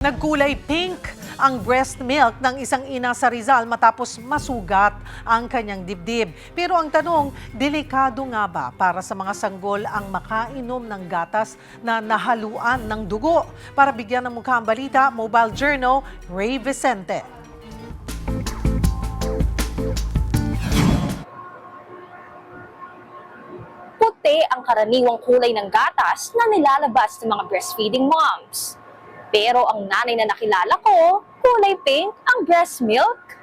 Nagkulay pink ang breast milk ng isang ina sa Rizal matapos masugat ang kanyang dibdib. Pero ang tanong, delikado nga ba para sa mga sanggol ang makainom ng gatas na nahaluan ng dugo? Para bigyan ng mukha ang balita, Mobile Journal, Ray Vicente. Puti ang karaniwang kulay ng gatas na nilalabas ng mga breastfeeding moms. Pero ang nanay na nakilala ko, kulay pink ang breast milk.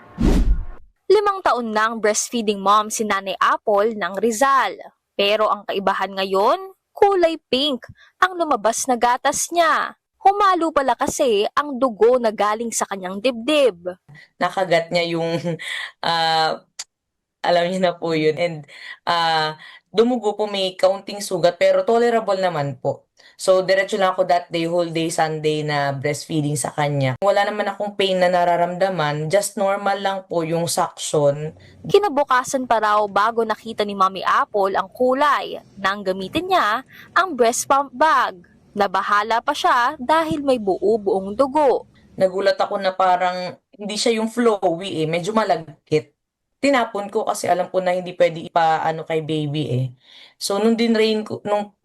5 taon na ang breastfeeding mom si Nanay Apple ng Rizal. Pero ang kaibahan ngayon, kulay pink ang lumabas na gatas niya. Humalo pala kasi ang dugo na galing sa kanyang dibdib. Nakagat niya yung alam niyo na po yun. And dumugo po, may kaunting sugat pero tolerable naman po. So diretso lang ako that day, whole day Sunday na breastfeeding sa kanya. Wala naman akong pain na nararamdaman, just normal lang po yung suction. Kinabukasan pa raw bago nakita ni Mommy Apple ang kulay nang gamitin niya ang breast pump bag. Nabahala pa siya dahil may buo-buong dugo. Nagulat ako na parang hindi siya yung flowy medyo malagkit. Tinapon ko kasi alam ko na hindi pwede ipaano kay baby So nung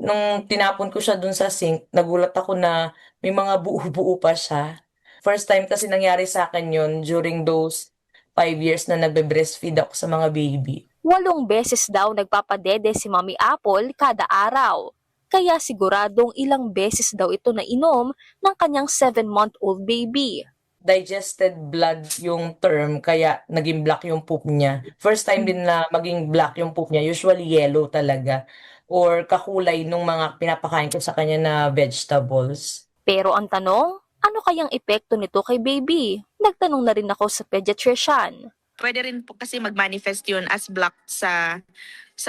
nung tinapon ko siya dun sa sink, nagulat ako na may mga buo-buo pa siya. First time kasi nangyari sa akin yun during those 5 years na nagbe-breastfeed ako sa mga baby. 8 beses daw nagpapadede si Mommy Apple kada araw. Kaya siguradong ilang beses daw ito nainom ng kanyang 7-month-old baby. Digested blood yung term, kaya naging black yung poop niya. First time din na maging black yung poop niya, usually yellow talaga. Or kakulay nung mga pinapakain ko sa kanya na vegetables. Pero ang tanong, ano kayang epekto nito kay baby? Nagtanong na rin ako sa pediatrician. Pwede rin po kasi mag-manifest yun as black sa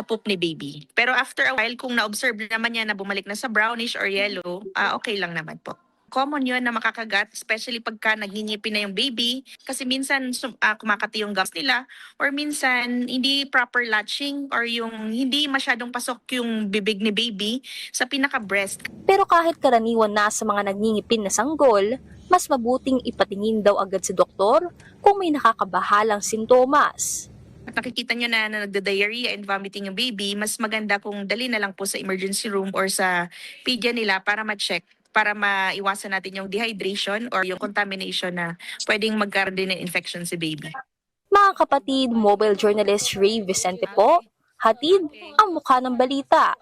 poop ni baby. Pero after a while, kung na-observe naman niya na bumalik na sa brownish or yellow, okay lang naman po. Common yun na makakagat, especially pagka nagningipi na yung baby. Kasi minsan kumakati yung gums nila or minsan hindi proper latching or yung hindi masyadong pasok yung bibig ni baby sa pinaka-breast. Pero kahit karaniwan na sa mga nagngingipin na sanggol, mas mabuting ipatingin daw agad sa doktor kung may nakakabahalang sintomas. At nakikita nyo na nagda-diarrhea and vomiting yung baby, mas maganda kung dali na lang po sa emergency room or sa pedia nila para ma-check, para maiwasan natin yung dehydration or yung contamination na pwedeng magkaroon din ng infection si baby. Mga kapatid, mobile journalist Ray Vicente po, hatid ang mukha ng balita.